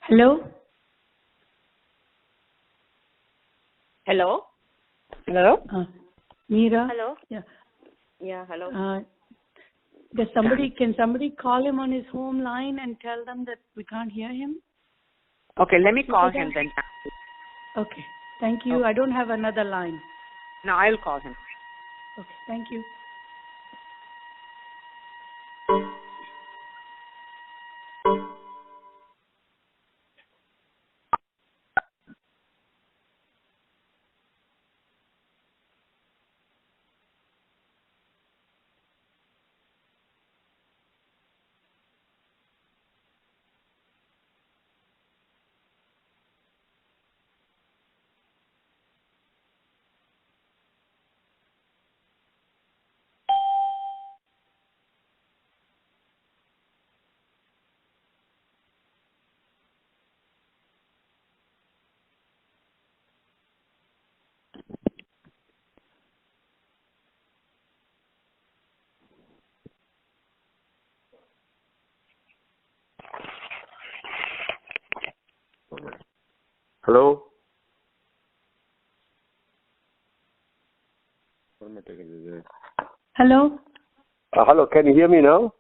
Hello? Hello? Hello? Meera? Hello? Yeah. Yeah, hello. Can somebody call him on his home line and tell them that we can't hear him? Okay, let me call him then. Okay, thank you. Okay. I don't have another line. No, I'll call him. Okay, thank you. Hello? Hello? Hello, can you hear me now?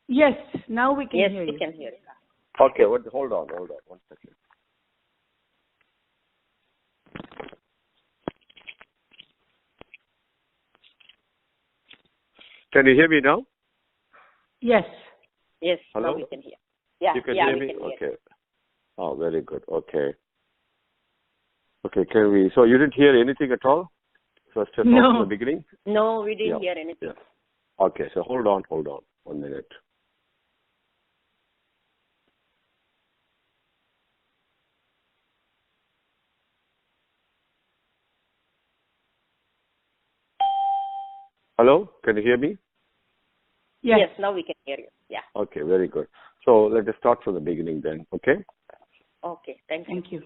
Yes, now we can hear you. Yes, we can hear you. Okay, hold on, 1 second. Can you hear me now? Yes. Yes, Hello? now we can hear. Yeah, You can yeah, hear we me? can hear. Okay. Oh, very good. Okay. Okay, so you didn't hear anything at all? First talk No. from the beginning? No, we didn't hear anything. Yeah. Okay, so hold on. 1 minute. Hello? Can you hear me? Yes. Yes, now we can hear you. Yeah. Okay, very good. So let us start from the beginning then, okay? Okay, thank you. Thank you.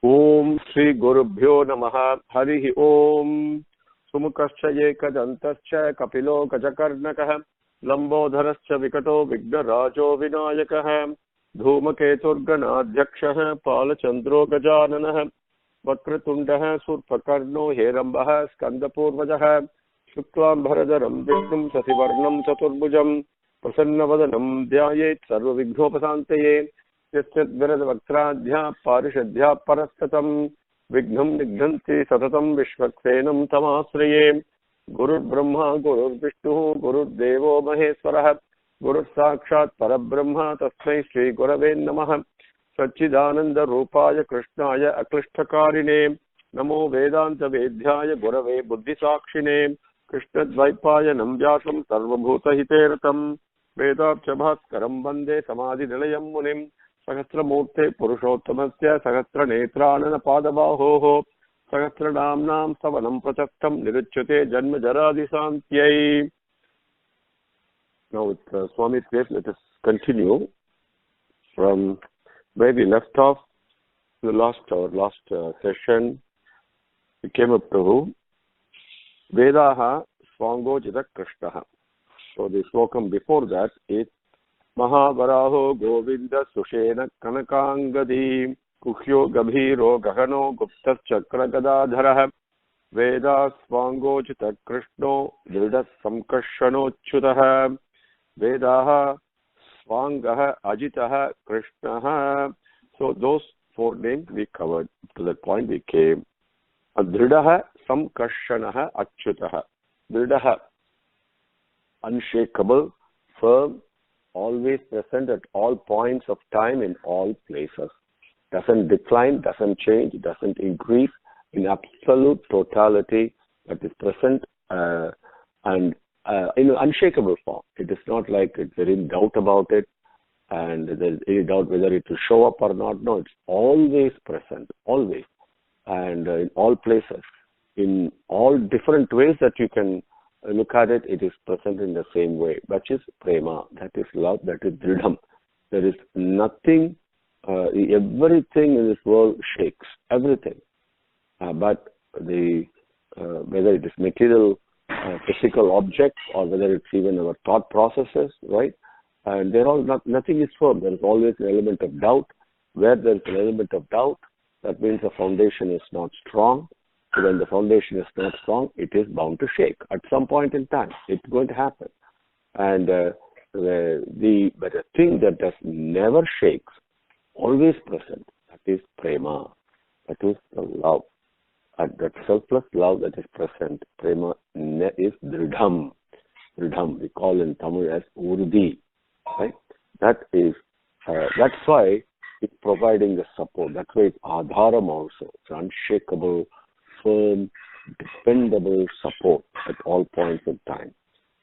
Om Shri Gurubhyo Namaha Harihi Om Sumukascha Yekadantascha Kapilo Gajakarnakah Lambodharascha Vikato Vignarajo Vinayakah Dhumaketurganadhyakshah Palachandro Gajananah Vakratundah Surpakarno Herambah Skandapurvajah Shuklam Bharadaram Vishnum Sasivarnam Chaturbhujam Prasannavadanam Dhyayet Sarva Vignopasantaye यद्विरदवक्त्राध्या पारिषद्या परस्ततं विघ्नं निघ्नन्ति सततं विश्वक्सेनं तमाश्रये गुरुर्ब्रह्मा गुरुर्विष्णुः गुरुर्देवो महेश्वरः गुरुस्साक्षात् परब्रह्म तस्मै श्रीगुरवे नमः सच्चिदानन्दरूपाय कृष्णाय अक्लिष्टकारिणे नमो वेदान्तवेद्याय गुरवे बुद्धिसाक्षिणे कृष्णद्वैपायनं व्यासं सर्वभूतहिते रतं वेदार्थभास्करं वन्दे समाधिनिलयं मुनिम् सहस्रमूर्ते पुरुषोत्तमस्य सहस्रनेत्राननपादबाहोः सहस्रनाम्नां स्तवनं प्रचक्तं निरुच्यते जन्मजरादिशान्त्यै. Now with Swami's grace, let us continue from where we left off. Our last session, we came up to Vedaha Swangojita Krishnaha. So the slokam before that is Mahavaraho Govinda Sushena Kanakangadi Kuhyo Gabhiro Gahano Gupta Chakra Gadadhara Veda Swangojita Krishno Dilda Samkashano Chutaha Vedaha Swangaha Ajitaha Krishnaha. So those 4 names we covered. To that point we came. Adridaha Samkashanaha Achyutaha. Dridaha, unshakable, firm, always present at all points of time in all places. Doesn't decline, doesn't change, doesn't increase, in absolute totality, that is present and in an unshakable form. It is not like there is doubt about it and there is any doubt whether it will show up or not. No, it's always present, always, and in all places, in all different ways that you can look at it, it is present in the same way, which is prema, that is love, that is dridham. There is nothing, everything in this world shakes, everything. But whether it is material, physical objects, or whether it's even our thought processes, right? And they're all nothing is firm. There is always an element of doubt. Where there is an element of doubt, that means the foundation is not strong. So when the foundation is not strong, it is bound to shake at some point in time. It's going to happen. And the thing that never shakes, always present, that is prema, that is the love. And that selfless love that is present, prema, is dridham. Dridham, we call in Tamil as urdi, right? That's why it's providing the support. That's why it's adharam also. It's unshakable, firm, dependable support at all points in time.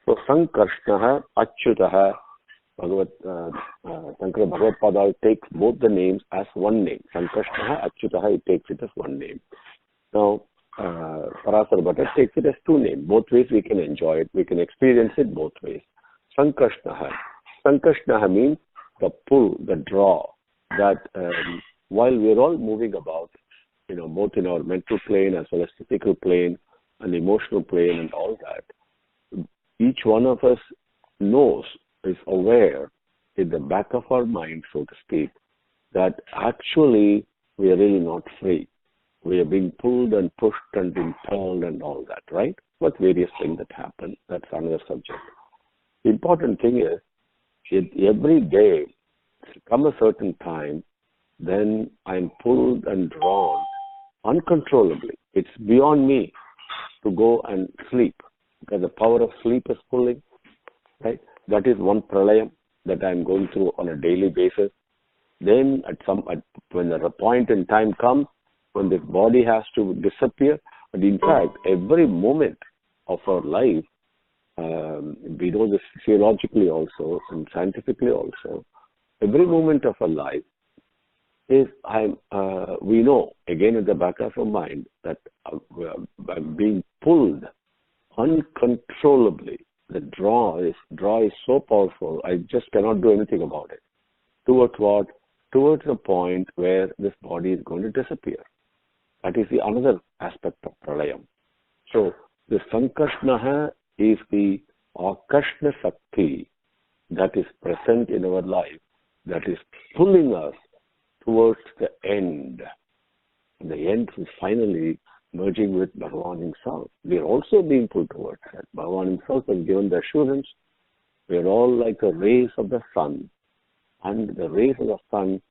So Sankarshnaha, Achyutaha, Sankara Bhagavad takes both the names as one name. Sankarshnaha, Achyutaha, he takes it as one name. Now, Parasara Bhattar takes it as two names. Both ways we can enjoy it. We can experience it both ways. Sankarshnaha. Sankarshnaha means the pull, the draw, that while we're all moving about, both in our mental plane as well as physical plane and emotional plane and all that, each one of us knows, is aware in the back of our mind, so to speak, that actually we are really not free. We are being pulled and pushed and being turned and all that, right? But various things that happen, that's another subject. The important thing is, every day, come a certain time, then I'm pulled and drawn uncontrollably. It's beyond me to go and sleep, because the power of sleep is pulling, right? That is one pralayam that I'm going through on a daily basis. Then when the point in time comes, when this body has to disappear, and in fact, every moment of our life, we know this physiologically also and scientifically also, every moment of our life is, we know, again at the back of our mind, that I'm being pulled uncontrollably. The draw is so powerful, I just cannot do anything about it. Towards what? Towards the point where this body is going to disappear. That is the another aspect of pralayam. So the Sankarshnaha is the Akarshna Sakti that is present in our life, that is pulling us towards the end. The end is finally merging with Bhagavan himself. We are also being pulled towards that. Bhagavan himself has given the assurance we are all like the rays of the sun, and the rays of the sun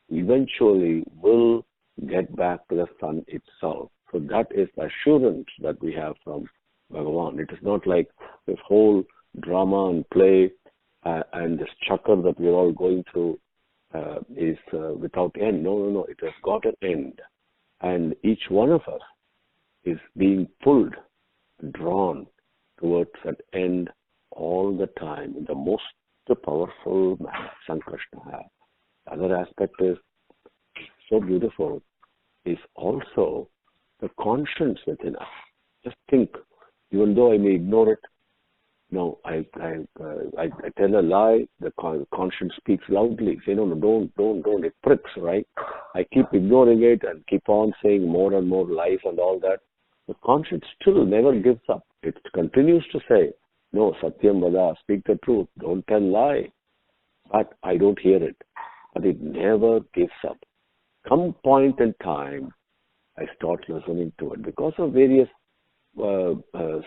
eventually will get back to the sun itself. So that is the assurance that we have from Bhagavan. It is not like this whole drama and play and this chakra that we are all going through is without end. No. It has got an end. And each one of us is being pulled, drawn towards that end all the time in the most powerful manner, Sankarshna. Other aspect is so beautiful is also the conscience within us. Just think, even though I may ignore it, no, I tell a lie, the conscience speaks loudly. Say, no, don't, it pricks, right? I keep ignoring it and keep on saying more and more lies and all that. The conscience still never gives up. It continues to say, no, Satyam Vada, speak the truth, don't tell lie. But I don't hear it. But it never gives up. Come point in time, I start listening to it. Because of various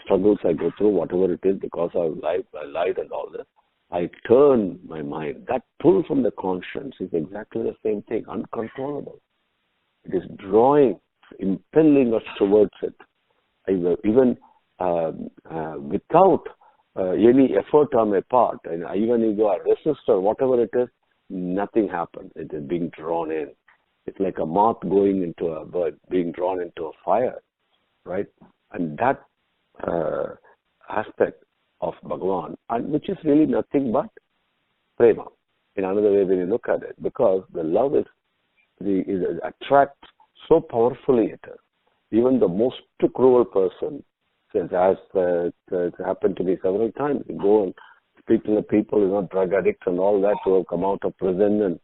struggles I go through, whatever it is, because I lied and all this, I turn my mind. That pull from the conscience is exactly the same thing, uncontrollable. It is drawing, impelling us towards it. Even without any effort on my part, and even if you are resist or whatever it is, nothing happens. It is being drawn in. It's like a moth going into a bird, being drawn into a fire, right? And that aspect of Bhagavan, and which is really nothing but prema. In another way, when you look at it, because the love it attracts so powerfully it is. Even the most cruel person says, as it happened to me several times, you go and speak to the people, drug addicts and all that, who have come out of prison, and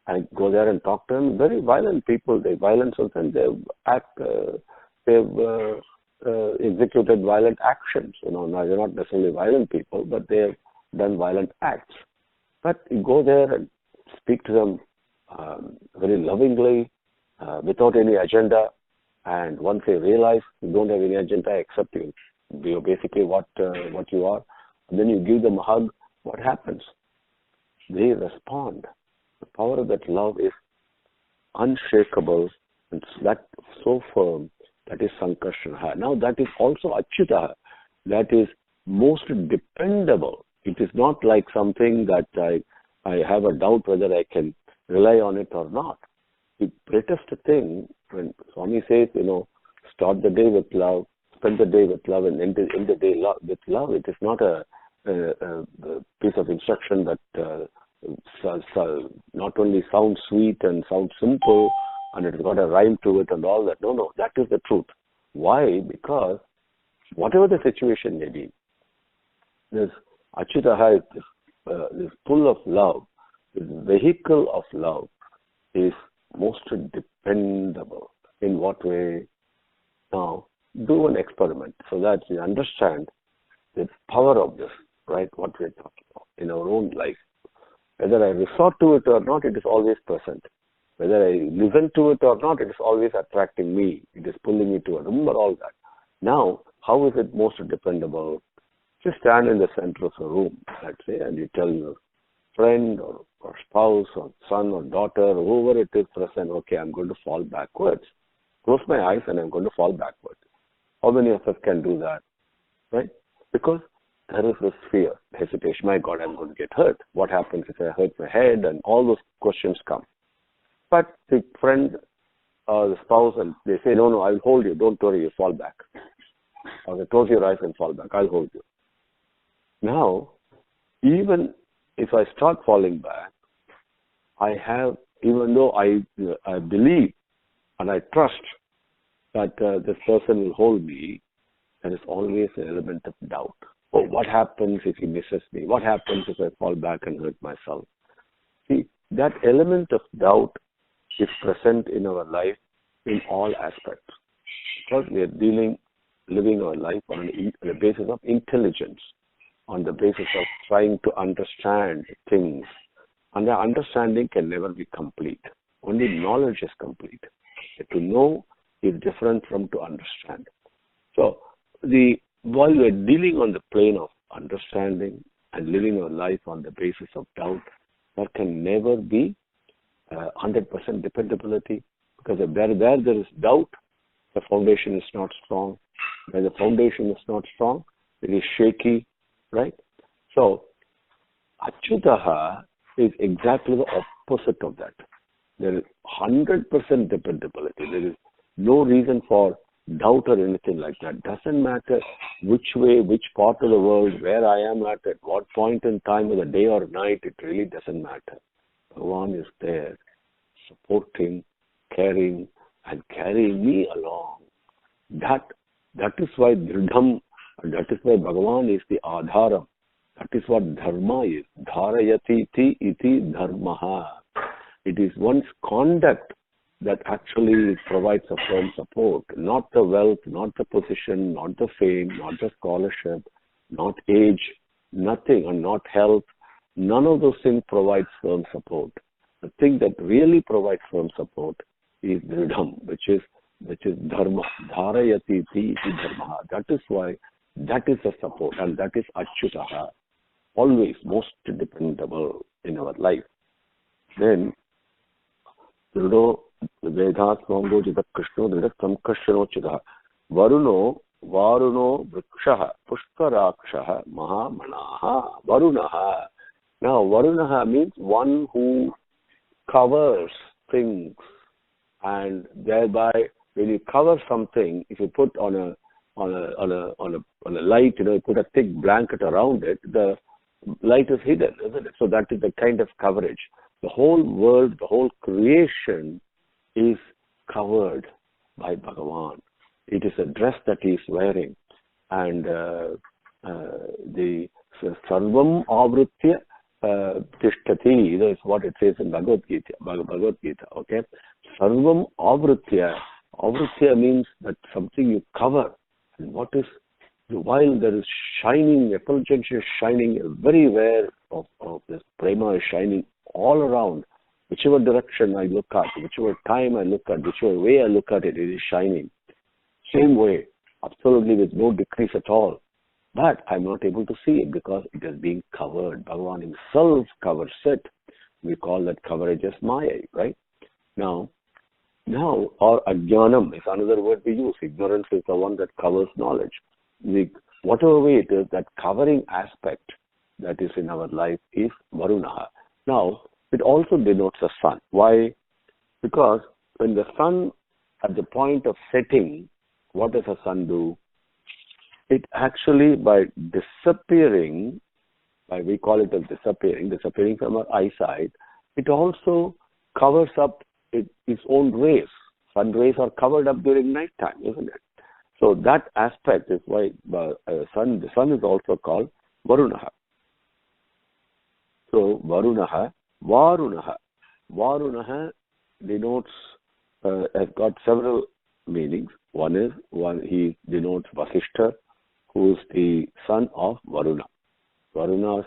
I go there and talk to them. Very violent people, they violence us and they act executed violent actions. Now they're not necessarily violent people, but they have done violent acts. But you go there and speak to them very lovingly, without any agenda. And once they realize you don't have any agenda except you're basically what you are, and then you give them a hug, what happens? They respond. The power of that love is unshakable and that so firm. That is Sankarsana. Now that is also Achyuta. That is most dependable. It is not like something that I have a doubt whether I can rely on it or not. The greatest thing, when Swami says, start the day with love, spend the day with love, and end the day with love, it is not a piece of instruction that not only sounds sweet and sounds simple, and it's got a rhyme to it and all that. No, that is the truth. Why? Because whatever the situation may be, this Achyutaha is full of love. This vehicle of love is most dependable. In what way? Now, do an experiment so that you understand the power of this, right? What we're talking about in our own life. Whether I resort to it or not, it is always present. Whether I listen to it or not, it is always attracting me. It is pulling me to it. Remember all that. Now, how is it most dependable? Just stand in the center of a room, let's say, and you tell your friend or spouse or son or daughter, whoever it is present, okay, I'm going to fall backwards. Close my eyes and I'm going to fall backwards. How many of us can do that? Right? Because there is this fear, hesitation. My God, I'm going to get hurt. What happens if I hurt my head? And all those questions come. But the friend or the spouse, and they say, no, I'll hold you. Don't worry, you fall back. Or close your eyes and fall back. I'll hold you. Now, even if I start falling back, even though I believe and I trust that this person will hold me, there is always an element of doubt. Oh, what happens if he misses me? What happens if I fall back and hurt myself? See, that element of doubt is present in our life in all aspects. Because we are living our life on a basis of intelligence, on the basis of trying to understand things. And the understanding can never be complete. Only knowledge is complete. To know is different from to understand. So, while we are dealing on the plane of understanding and living our life on the basis of doubt, there can never be 100% dependability, because where there is doubt, the foundation is not strong. Where the foundation is not strong, it is shaky, right? So, Achyutaha is exactly the opposite of that. There is 100% dependability. There is no reason for doubt or anything like that. Doesn't matter which way, which part of the world, where I am at what point in time of the day or night, it really doesn't matter. Bhagavan is there, supporting, caring, and carrying me along. That is why Dridham, that is why Bhagavan is the Adharam. That is what Dharma is. Dharayati iti dharmaha. It is one's conduct that actually provides a firm support. Not the wealth, not the position, not the fame, not the scholarship, not age, nothing, and not health. None of those things provides firm support. The thing that really provides firm support is Dridham, which is Dharma. Dharayati iti dharmaha. That is why that is the support, and that is Achyutaha. Always most dependable in our life. Then, Vedas Swango Jidat Krishno Dridat Samkashano Chidaha Varuno Vrikshaha Pushkarakshaha Mahamanaha Varunaha. Now, Varunaha means one who covers things, and thereby when you cover something, if you put on a light, you put a thick blanket around it, the light is hidden, isn't it? So that is the kind of coverage. The whole world, the whole creation is covered by Bhagavan. It is a dress that he is wearing. And the Sarvam Avritya Tishtati is what it says in Bhagavad Gita, okay? Sarvam Avritya, Avritya means that something you cover. And what is, while there is shining, effulgence is shining everywhere of this prema is shining all around. Whichever direction I look at, whichever time I look at, whichever way I look at it, it is shining. Same way, absolutely with no decrease at all. But I'm not able to see it because it is being covered. Bhagavan himself covers it. We call that coverage as Maya, right? Now, or ajnanam is another word we use. Ignorance is the one that covers knowledge. Whatever way it is, that covering aspect that is in our life is Varunaha. Now, it also denotes the sun. Why? Because when the sun, at the point of setting, what does the sun do? It actually, by disappearing, we call it as disappearing from our eyesight, it also covers up its own rays. Sun rays are covered up during night time, isn't it? So that aspect is why the sun is also called Varunaha. So Varunaha denotes, has got several meanings. He denotes Vasishtha, who is the son of Varuna. Varuna's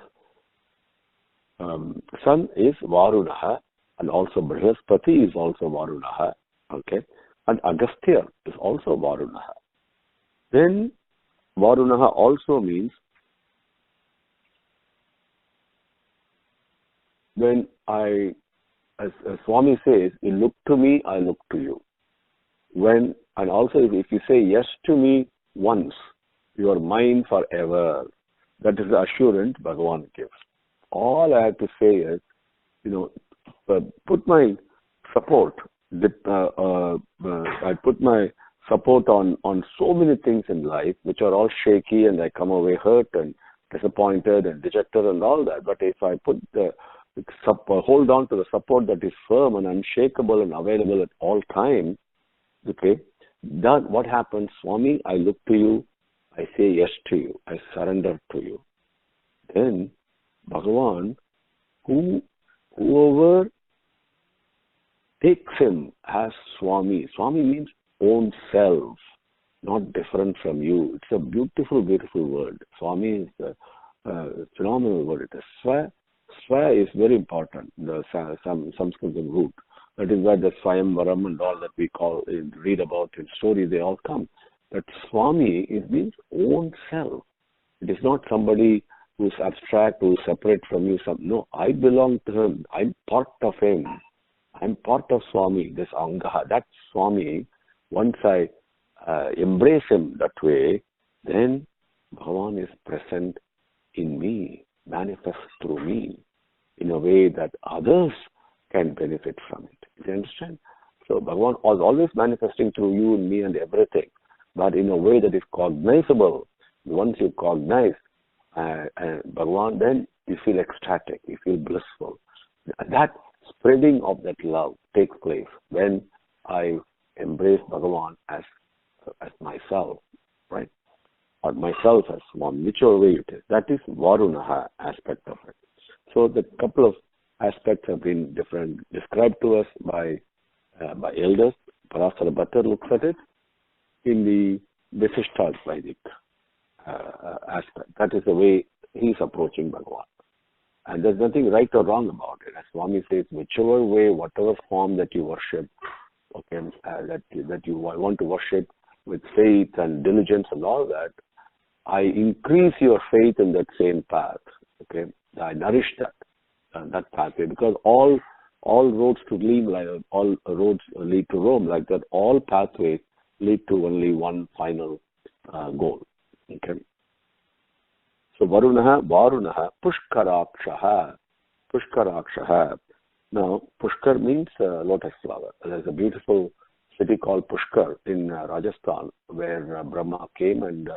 son is Varunaha, and also Brihaspati is also Varunaha, okay? And Agastya is also Varunaha. Then Varunaha also means when as Swami says, you look to me, I look to you. And also if you say yes to me once, you are mine forever. That is the assurance Bhagavan gives. All I have to say is, put my support. I put my support on so many things in life which are all shaky, and I come away hurt and disappointed and dejected and all that. But if I hold on to the support that is firm and unshakable and available at all times, okay, then what happens? Swami, I look to you, I say yes to you, I surrender to you. Then Bhagavan, whoever takes him as Swami means own self, not different from you. It's a beautiful, beautiful word. Swami is a phenomenal word. It is Swa. Swa is very important, the Sanskrit root. That is why the Swayamvaram and all that we read about in stories, they all come. But Swami, it means own self. It is not somebody who's abstract, who's separate from you. No, I belong to him. I'm part of him. I'm part of Swami, this Angaha. That Swami, once I embrace him that way, then Bhagavan is present in me, manifests through me in a way that others can benefit from it. Do you understand? So Bhagavan was always manifesting through you and me and everything, but in a way that is cognizable. Once you cognize Bhagavan, then you feel ecstatic, you feel blissful. That spreading of that love takes place when I embrace Bhagavan as myself, right? Or myself as one, whichever way it is. That is Varunaha aspect of it. So the couple of aspects have been described to us by elders. Parasara Bhattar looks at it in the Visishta-Vedic aspect. That is the way he's approaching Bhagavan. And there's nothing right or wrong about it. As Swami says, whichever way, whatever form that you worship, okay, that you want to worship with faith and diligence and all that, I increase your faith in that same path. Okay, I nourish that pathway, because all roads lead to Rome. Like that, all pathways lead to only one final goal. Okay. So Varunaha, Pushkarakshaha. Now, Pushkar means lotus flower. There's a beautiful city called Pushkar in Rajasthan, where Brahma came, and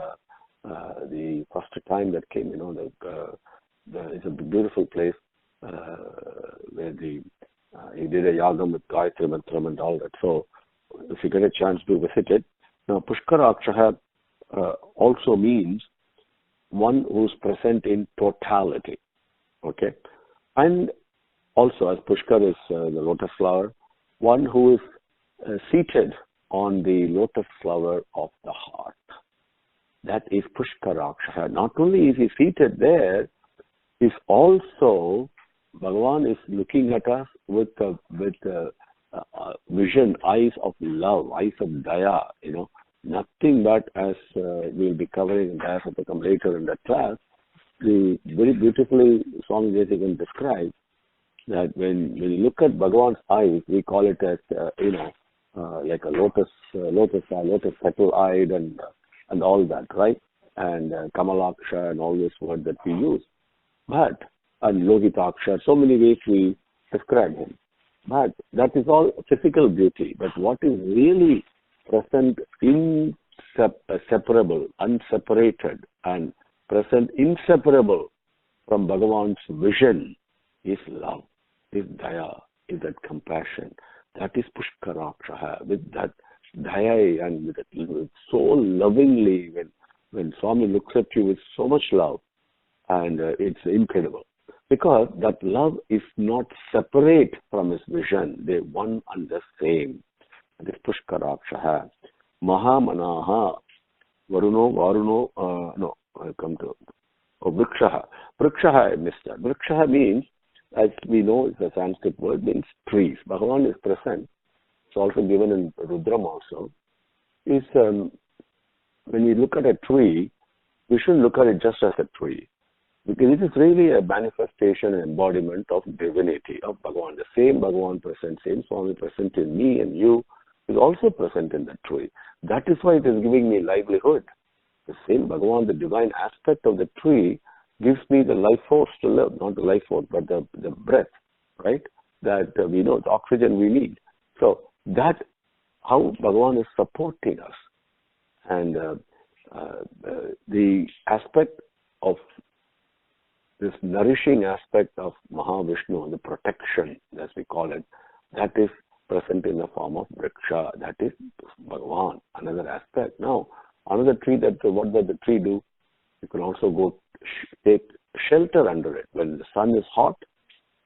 the first time that came, it's a beautiful place where he did a yagam with Gayatri Mantram and all that. So, if you get a chance to visit it. Now, Pushkarakshaha also means one who's present in totality. Okay? And also, as Pushkar is the lotus flower, one who is seated on the lotus flower of the heart. That is Pushkaraksha. Not only is he seated there, is also Bhagavan is looking at us with vision, eyes of love, eyes of daya. Nothing but, as we'll be covering in Daya Satakam later in that class, the very beautifully Swami Vivekananda describes that when you look at Bhagavan's eyes, we call it as like a lotus petal-eyed and all that, right? And Kamalaksha and all this word that we use. And Lohitaksha, so many ways we describe him. But that is all physical beauty. But what is really present, inseparable, unseparated, and present inseparable from Bhagavan's vision is love, is daya, is that compassion. That is Pushkaraksha. With that daya and with so lovingly, when Swami looks at you with so much love, and it's incredible. Because that love is not separate from his vision. They're one and the same. That is Pushkaraksha. Mahamanaha. Varuno, I come to Vrikshaha. Vrikshaha I missed that. Vrikshaha means, as we know, it's a Sanskrit word, means trees. Bhagavan is present. It's also given in Rudram also. When we look at a tree, we shouldn't look at it just as a tree. Because it is really a manifestation and embodiment of divinity of Bhagavan. The same Bhagavan present, same Swami present in me and you is also present in the tree. That is why it is giving me livelihood. The same Bhagavan, the divine aspect of the tree, gives me the life force to live. Not the life force, but the breath, right? That we know, the oxygen we need. So that, how Bhagavan is supporting us. And the aspect of this nourishing aspect of Mahavishnu, the protection, as we call it, that is present in the form of Vriksha. That is Bhagavan, another aspect. Now, another tree, what does the tree do? You can also go take shelter under it. When the sun is hot,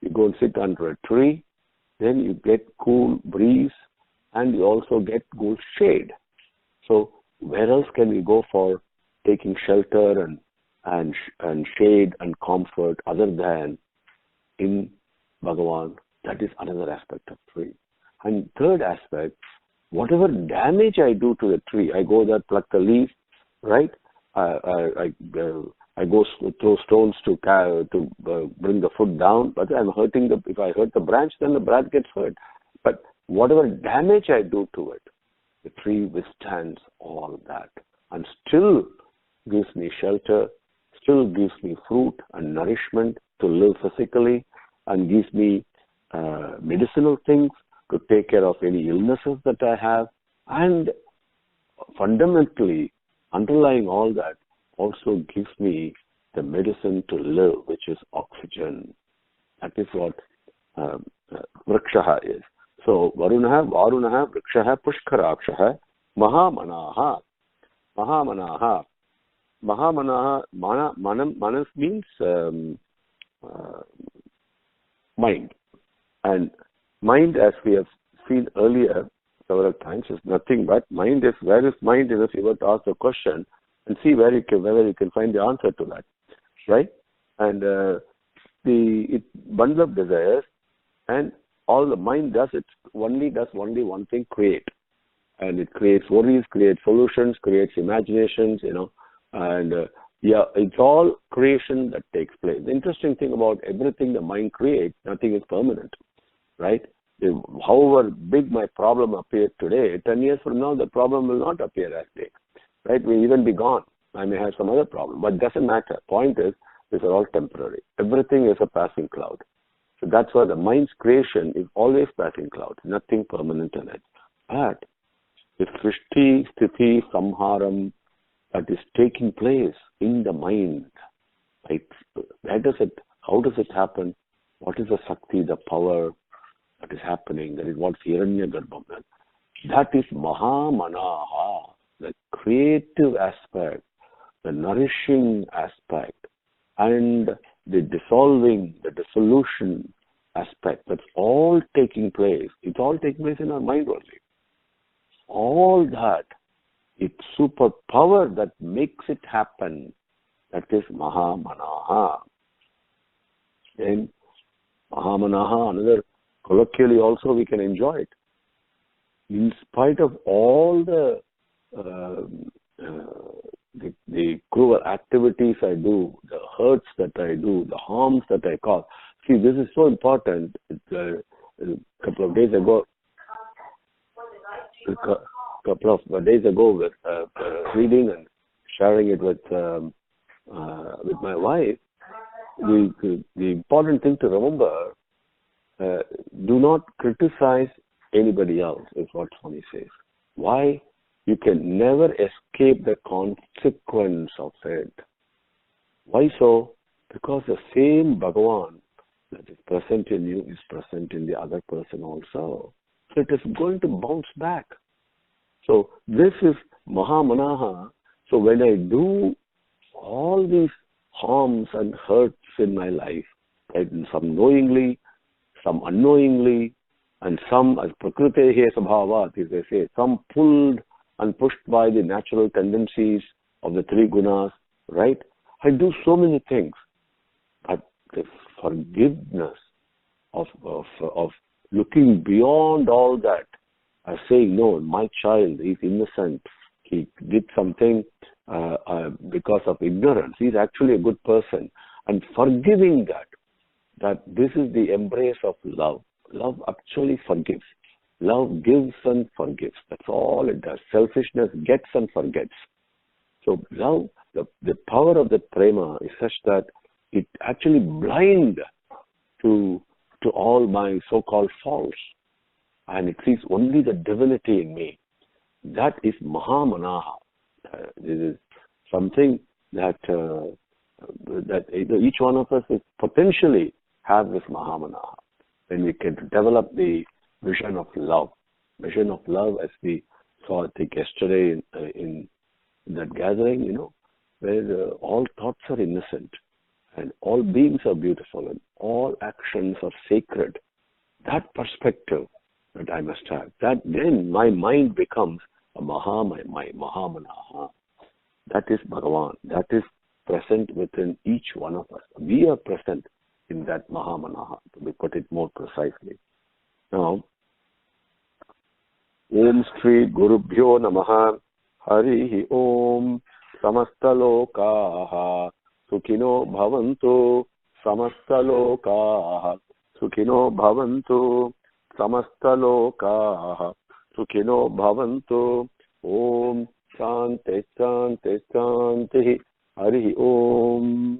you go and sit under a tree, then you get cool breeze, and you also get good shade. So, where else can we go for taking shelter and shade and comfort other than in Bhagavan? That is another aspect of tree. And third aspect, whatever damage I do to the tree, I go there, pluck the leaf, right? I go throw stones to bring the foot down, but I'm hurting if I hurt the branch, then the branch gets hurt. But whatever damage I do to it, the tree withstands all that and still gives me shelter, still gives me fruit and nourishment to live physically, and gives me medicinal things to take care of any illnesses that I have. And fundamentally, underlying all that, also gives me the medicine to live, which is oxygen. That is what Vrikshaha is. So, Varunaha, Vrikshaha, Pushkarakshaha, Mahamanaha. Manas means mind. And mind, as we have seen earlier several times, is nothing but mind is, where is mind is, if you were to ask the question and see whether you can find the answer to that, right? And it bundle of desires, and all the mind does only one thing: create. And it creates worries, creates solutions, creates imaginations, and it's all creation that takes place. The interesting thing about everything the mind creates, nothing is permanent, right? However big my problem appears today, 10 years from now, the problem will not appear as big, right? Will even be gone. I may have some other problem, but it doesn't matter. Point is, these are all temporary. Everything is a passing cloud. So that's why the mind's creation is always passing cloud, nothing permanent in it. But the Srishti, Sthiti, Samharam that is taking place in the mind, like, how does it happen? What is the Shakti, the power that is happening? That is what Hiranya Garbham is. That is Mahamanaha, the creative aspect, the nourishing aspect, and the dissolving, the dissolution aspect. That's all taking place. It's all taking place in our mind only. all that, it's superpower that makes it happen. That is Mahamanaha. And Mahamanaha, another colloquially also we can enjoy it. In spite of all the cruel activities I do, the hurts that I do, the harms that I cause. See, this is so important. A couple of days ago, with reading and sharing it with my wife, the important thing to remember: do not criticize anybody else, is what Swami says. Why? You can never escape the consequence of it. Why so? Because the same Bhagavan that is present in you is present in the other person also. So it is going to bounce back. So this is Mahamanaha. So when I do all these harms and hurts in my life, right, some knowingly, some unknowingly, and some as prakritehe sabhavat, as they say, some pulled and pushed by the natural tendencies of the three gunas, right? I do so many things, but the forgiveness of looking beyond all that, saying, no, my child is innocent. He did something because of ignorance. He's actually a good person. And forgiving that this is the embrace of love. Love actually forgives. Love gives and forgives. That's all it does. Selfishness gets and forgets. So love, the power of the prema is such that it actually blinds to all my so-called faults. And it sees only the divinity in me. That is Mahamanaha. This is something that each one of us is potentially have this Mahamanaha. When we can develop the vision of love as we saw, I think, yesterday in that gathering, where all thoughts are innocent and all beings are beautiful and all actions are sacred. That perspective that I must have, that then my mind becomes a Mahamanaha. That is Bhagavan. That is present within each one of us. We are present in that Mahamanaha, to put it more precisely. Now, Om Shri Gurubhyo Namaha Harihi Om Samastalokaha Sukhino Bhavantu Samastalokaha Sukhino Bhavantu Samastalokaha Sukhino Bhavantu Om Shanti Shanti Shanti Harihi Om.